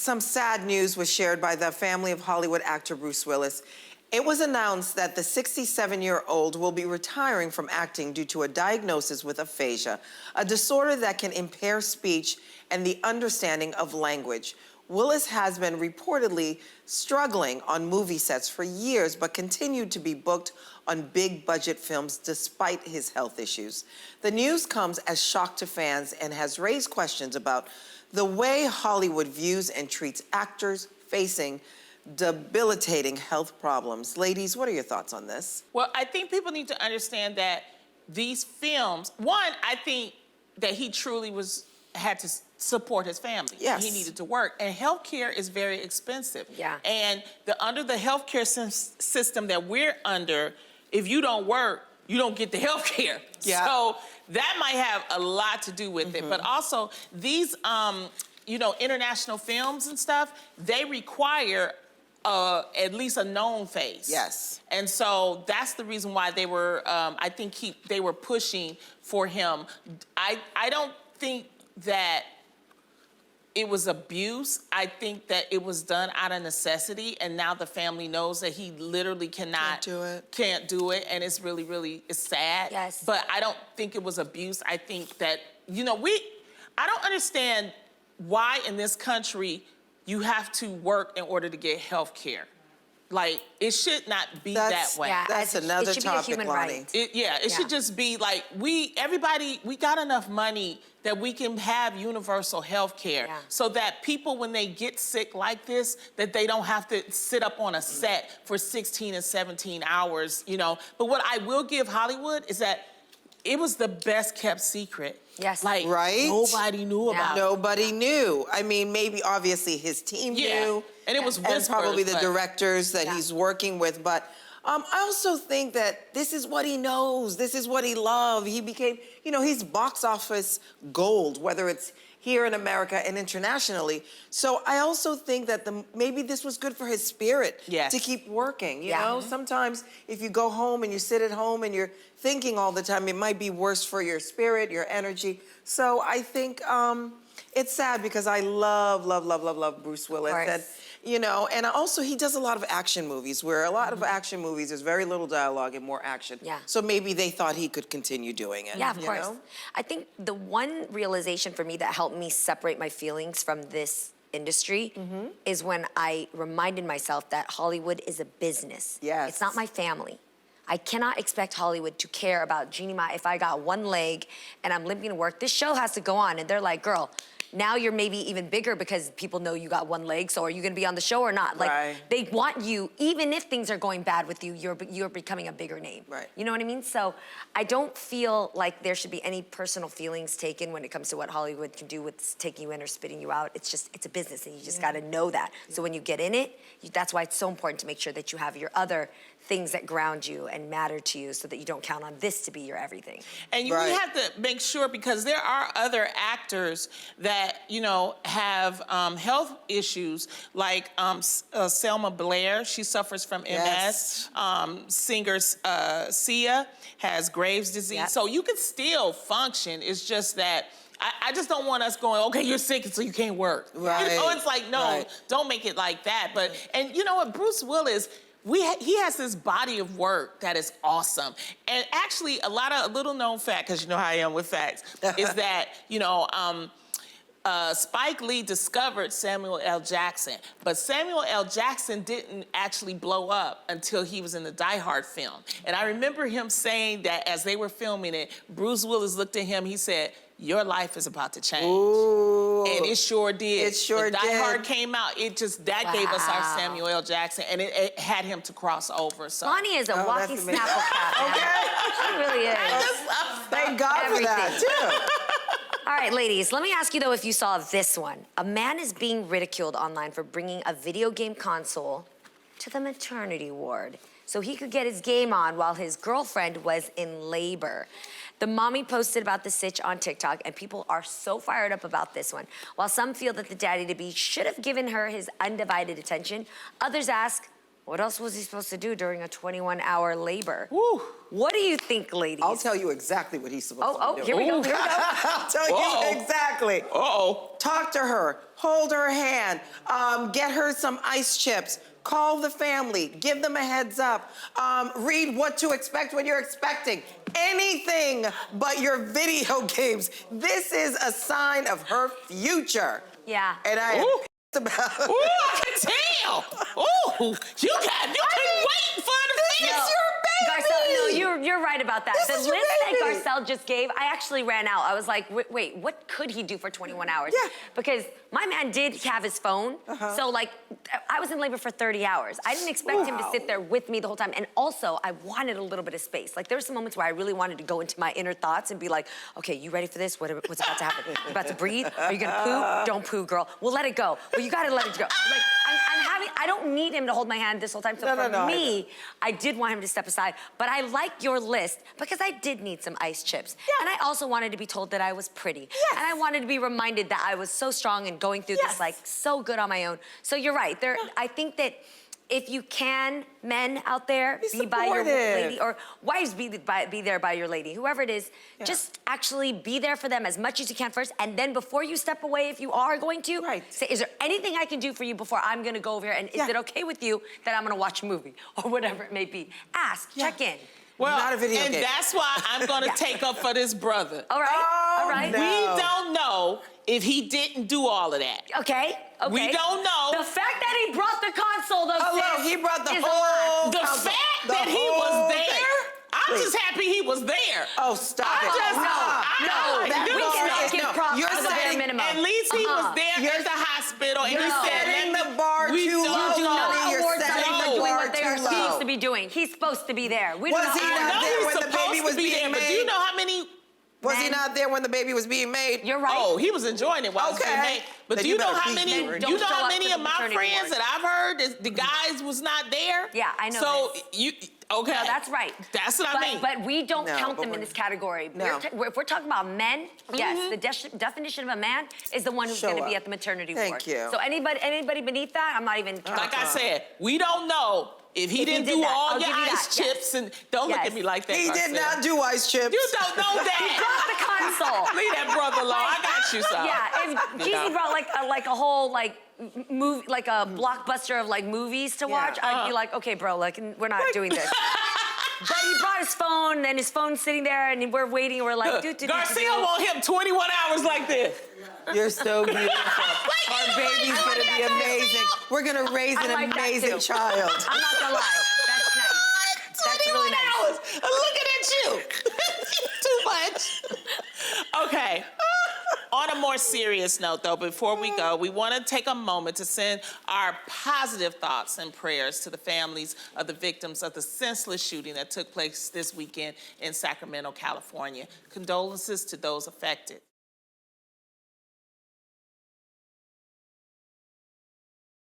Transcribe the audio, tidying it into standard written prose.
some sad news was shared by the family of Hollywood actor Bruce Willis. It was announced that the 67-year-old will be retiring from acting due to a diagnosis with aphasia, a disorder that can impair speech and the understanding of language. Willis has been reportedly struggling on movie sets for years, but continued to be booked on big-budget films despite his health issues. The news comes as shock to fans and has raised questions about the way Hollywood views and treats actors facing debilitating health problems. Ladies, what are your thoughts on this? Well, I think people need to understand that these films, one, I think that he truly had to support his family. Yes. He needed to work. And healthcare is very expensive. Yeah. And under the healthcare system that we're under, if you don't work, you don't get the healthcare. Yeah. So that might have a lot to do with it. But also, these, international films and stuff, they require at least a known face. Yes. And so that's the reason why they were, I think they were pushing for him. I don't think that it was abuse. I think that it was done out of necessity, and now the family knows that he literally can't do it, and it's really, it's sad. Yes. But I don't think it was abuse. I think that, I don't understand why in this country you have to work in order to get health care. Like, it should not be that way. Yeah, That's another it should topic, be a human Lonnie. right. It should just be like, we got enough money that we can have universal health care so that people, when they get sick like this, that they don't have to sit up on a set for 16 and 17 hours, But what I will give Hollywood is that it was the best kept secret. Yes. Right? Nobody knew about it. Nobody knew. I mean, maybe obviously his team knew. And it was whispers. And probably the directors that he's working with. But I also think that this is what he knows. This is what he loved. He became, he's box office gold, whether it's here in America and internationally. So I also think that maybe this was good for his spirit to keep working. You know, sometimes if you go home and you sit at home and you're thinking all the time, it might be worse for your spirit, your energy. So I think it's sad because I love Bruce Willis. And also he does a lot of action movies where a lot of action movies, there's very little dialogue and more action. Yeah. So maybe they thought he could continue doing it. Yeah, of course. I think the one realization for me that helped me separate my feelings from this industry is when I reminded myself that Hollywood is a business. Yes. It's not my family. I cannot expect Hollywood to care about Jeannie Mai if I got one leg and I'm limping to work. This show has to go on. And they're like, girl, now you're maybe even bigger because people know you got one leg, so are you gonna be on the show or not? Like, they want you, even if things are going bad with you, you're becoming a bigger name. Right. You know what I mean? So I don't feel like there should be any personal feelings taken when it comes to what Hollywood can do with taking you in or spitting you out. It's a business, and you just gotta know that. So when you get in it, that's why it's so important to make sure that you have your other things that ground you and matter to you so that you don't count on this to be your everything. And we have to make sure, because there are other actors that, have health issues, like Selma Blair, she suffers from MS. Singer Sia has Graves' disease. So you can still function. It's just that I just don't want us going, okay, you're sick, so you can't work. Right. It's like, no, don't make it like that. But, and you know what, Bruce Willis, he has this body of work that is awesome. And actually, a little known fact, because you know how I am with facts, is that, Spike Lee discovered Samuel L. Jackson, but Samuel L. Jackson didn't actually blow up until he was in the Die Hard film. And I remember him saying that as they were filming it, Bruce Willis looked at him, he said, your life is about to change. Ooh. And it sure did. It sure did. Die Hard came out, that gave us our Samuel L. Jackson, and it had him to cross over. So. Lonnie is a walking Snapple cat. Okay. She really is. Thank God for that, too. All right, ladies, let me ask you, though, if you saw this one. A man is being ridiculed online for bringing a video game console to the maternity ward so he could get his game on while his girlfriend was in labor. The mommy posted about the sitch on TikTok, and people are so fired up about this one. While some feel that the daddy-to-be should have given her his undivided attention, others ask, What else was he supposed to do during a 21-hour labor? Woo. What do you think, ladies? I'll tell you exactly what he's supposed to do. Here we go, here we go. I'll tell you exactly. Uh-oh. Talk to her, hold her hand, get her some ice chips, call the family, give them a heads up, read what to expect when you're expecting. Anything but your video games. This is a sign of her future. Yeah. And I am pissed about it. Ooh, I can tell. Ooh, you been waiting for the This finish. is your baby. Garcelle, no, you're right about that. This is The your list that baby. Garcelle just gave, I actually ran out. I was like, wait, what could he do for 21 hours? Yeah. Because my man did have his phone. So like, I was in labor for 30 hours. I didn't expect him to sit there with me the whole time. And also, I wanted a little bit of space. Like there were some moments where I really wanted to go into my inner thoughts and be like, okay, you ready for this? What's about to happen? You about to breathe? Are you gonna poo? Don't poo, girl. Well, let it go. Well, you gotta let it go. Like, I don't need him to hold my hand this whole time. So for me, I did want him to step aside. But I like your list because I did need some ice chips. Yeah. And I also wanted to be told that I was pretty. Yes. And I wanted to be reminded that I was so strong and going through this like so good on my own. So you're right. I think that if you can, men out there, be by your lady, or wives, be there by your lady, whoever it is, just actually be there for them as much as you can first, and then before you step away, if you are going to, say, is there anything I can do for you before I'm gonna go over here, and is it okay with you that I'm gonna watch a movie, or whatever it may be? Ask, check in. Well, Not a video and game. that's why I'm gonna take up for this brother. All right, all right. no. We don't know if he didn't do all of that. Okay, okay. We don't know. The fact that he brought the console, though, Hello, sis, he brought the is a whole lot. The console. fact The that he whole was thing. there, I'm Please. just happy he was there. Oh, stop it. We cannot give props You're to the bare setting- minimum. At least he was there at the hospital, and he You're said, setting "Let the me-" bar we too don't low. Do not Honey, you're award setting someone the for doing bar what they are too supposed low. to be doing. He's supposed to be there. We Was don't he know I not how know there he's when the supposed baby to was be there, being but do you made? know how many? Was he not there when the baby was being made? You're right. Oh, he was enjoying it while it was being Okay. made. But Then do you you know better how be many? there. Do you know Don't show how up many for of the my maternity friends ward. that I've heard is the guys was not there? Yeah, I know So this. you okay? No, that's right. That's what I mean. But we don't No, count but them in we're- this category. No. If we're talking about men, yes, the definition of a man is the one who's Show going to up. be at the maternity Thank ward. you. So anybody beneath that, I'm not even counting. Like I said, we don't know if he If he didn't did do that, all I'll your give you ice that, yes. chips and don't look Yes. at me like that. He did Garcelle. not do ice chips. You don't know Brought that. the console. Leave that brother alone. I got you, son. Yeah, if You Jeezy know. brought like a whole movie, like a blockbuster of like movies to watch, I'd be like, okay, bro, like we're not doing this. But he brought his phone, and his phone's sitting there, and we're waiting, and we're like, Garcelle want him 21 hours like this. You're so beautiful. Our baby's gonna be amazing. We're gonna raise I an like that amazing too. child. I'm not gonna lie, that's nice. That's really 21 nice. hours. Looking at you. Too much. Okay. On a more serious note, though, before we go, we want to take a moment to send our positive thoughts and prayers to the families of the victims of the senseless shooting that took place this weekend in Sacramento, California. Condolences to those affected.